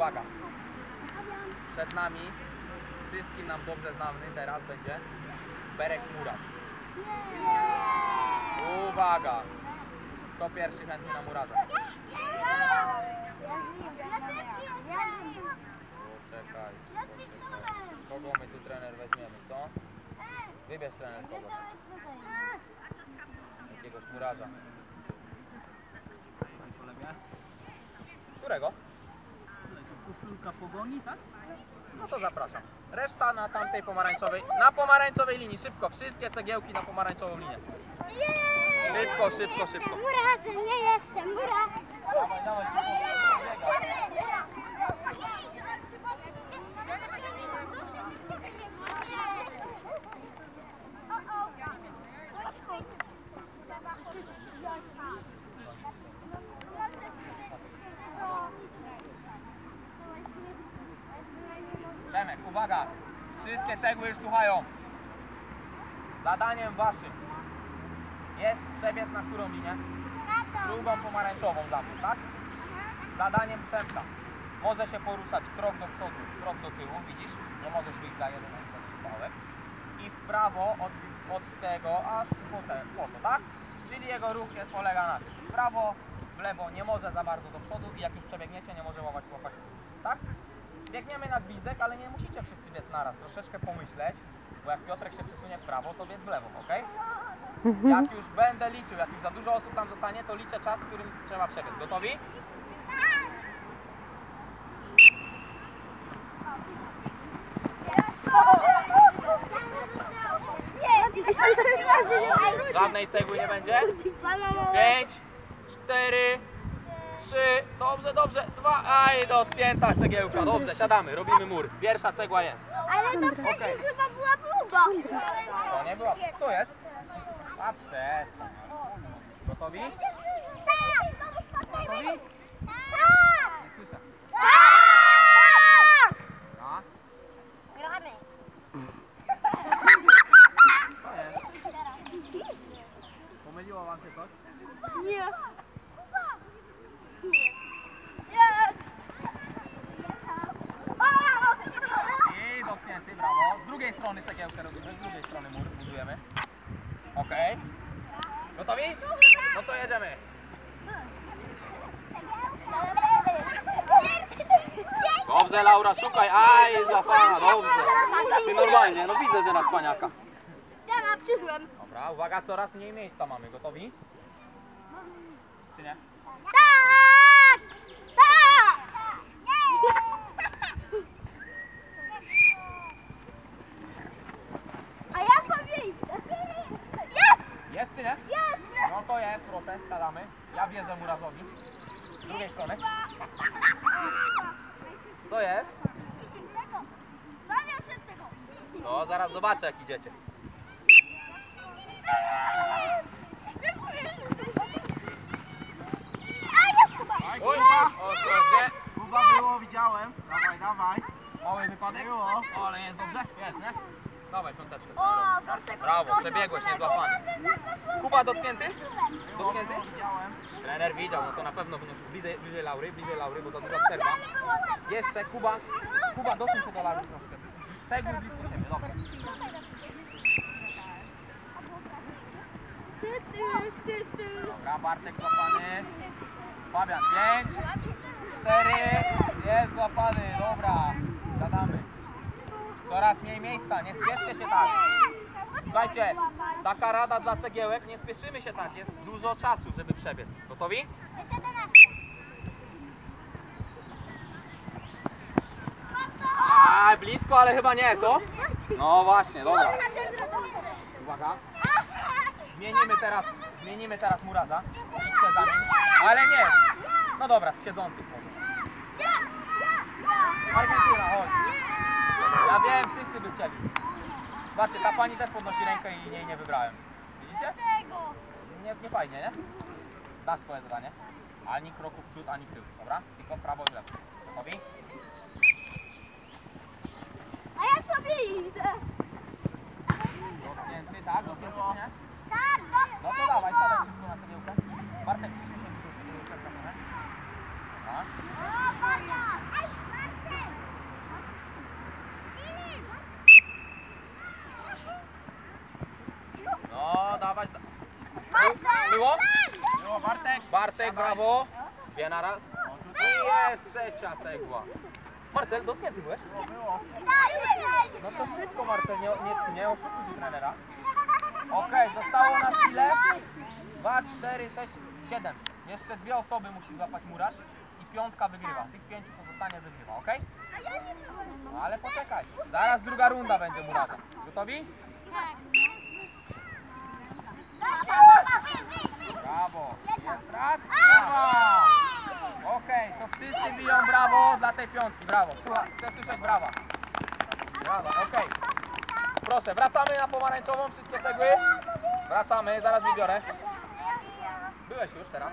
uwaga. Przed nami, wszystkim nam dobrze znany teraz będzie Berek Murarz. Uwaga! Kto pierwszy chętnie na murarza? Poczekaj. Kogo my tu trener weźmiemy, co? Wybierz trener kogo. Jakiegoś murarza. Którego? Koszulka Pogoni, tak? No to zapraszam. Reszta na tamtej pomarańczowej, na pomarańczowej linii. Szybko, wszystkie cegiełki na pomarańczową linię. Szybko, szybko, szybko. Murarzem nie jestem, murarzem. Dawaj, dawaj, Przemek, uwaga! Wszystkie cegły już słuchają. Zadaniem waszym jest przebiec na którą linię? Drugą pomarańczową za mną, tak? Zadaniem Przemka. Może się poruszać krok do przodu, krok do tyłu, widzisz? Nie możesz wyjść za jeden kawałek. I w prawo od tego aż po to, tak? Czyli jego ruch polega na tym. W prawo, w lewo nie może za bardzo do przodu i jak już przebiegniecie, nie może łapać, tak? Biegniemy na gwizdek, ale nie musicie wszyscy biec naraz. Troszeczkę pomyśleć, bo jak Piotrek się przesunie w prawo, to biec w lewo, ok? Jak już będę liczył, jak już za dużo osób tam zostanie, to liczę czas, którym trzeba przebiec. Gotowi? Żadnej cegły nie będzie? 5, 4, 3, dobrze, dobrze, 2, aj, dotknięta cegiełka, dobrze, siadamy, robimy mur. Pierwsza cegła jest. Ale to Okay. chyba była próba. To nie była, co jest? A przestań. Gotowi? Gotowi? Nie słyszę. A? Gramy. Pomyliło wam się coś? Nie. I dotknięty, brawo. Z drugiej strony cegiełkę robimy, z drugiej strony mur budujemy. Okej. Gotowi? No to jedziemy. Dobrze, Laura, szukaj. Aj, złapana, dobrze. Ty normalnie, no widzę, że na cwaniaka. Ja przyszłem. Dobra, uwaga, coraz mniej miejsca mamy. Gotowi? Czy nie? Tak! Tak! A ja sobie idę. Jest! Jest czy nie? Jest! No to jest, proszę, siadamy. Ja wierzę murarzowi. Z drugiej strony. Co jest? Zamiast się tego. No, zaraz zobaczę, jak idziecie. A jest Kuba! Oj, ostrożnie. Kuba było, widziałem. Dawaj, dawaj. Mały wypadek? Było. O, ale jest dobrze? Jest, nie? Dawaj piąteczkę. O, proszę. Brawo, przebiegłeś, niezłapany. Kuba dotknięty? Dotknięty? Było, widziałem. Trener widział, no to na pewno wynosił bliżej Laury, bo za duża przerwa. Jeszcze, Kuba, dosuń się do Laury troszkę. Cegły blisko siebie, dobra. Dobra, Bartek złapany. Fabian, 5, 4, jest złapany, dobra. Siadamy. Coraz mniej miejsca, nie spieszcie się tak. Słuchajcie, taka rada dla cegiełek, nie spieszymy się tak, jest dużo czasu, żeby przebiec. Gotowi? A, blisko, ale chyba nie, co? No właśnie, dobra. Uwaga. Zmienimy teraz murarza. Idźcie za nim. Ale nie. No dobra, z siedzących może. Argentyna, chodź. Ja wiem, wszyscy by chcieli. Zobaczcie, ta pani też podnosi rękę i jej nie wybrałem. Widzicie? Nie fajnie, nie? Dasz swoje zadanie. Ani kroku w przód, ani w tył, dobra? Tylko w prawo i w lewo. Gotowi? A ja sobie idę. Dotknięty, tak? Dotknięty czy nie? Tak, No to dawaj, siadaj szybko na cegiełkę. Bartek, przyszły się trochę. Tak? Bartek, brawo. Dwie na raz. I jest trzecia cegła. Marcel, dotknięty byłeś? No to szybko, Marcel, nie oszukuj tu trenera. Okej, zostało nas ile? 2, 4, 6, 7. Jeszcze 2 osoby musi złapać murarz i piątka wygrywa. Tych 5, co zostanie, wygrywa, okej? No ale poczekaj, zaraz druga runda będzie murarza. Gotowi? Brawo, jest raz, brawa! Okej, to wszyscy biją brawo dla tej piątki, brawo. Słuchaj, chcę słyszeć brawa. Brawa, okej. Proszę, wracamy na pomarańczową, wszystkie cegły. Wracamy, zaraz wybiorę. Byłeś już teraz.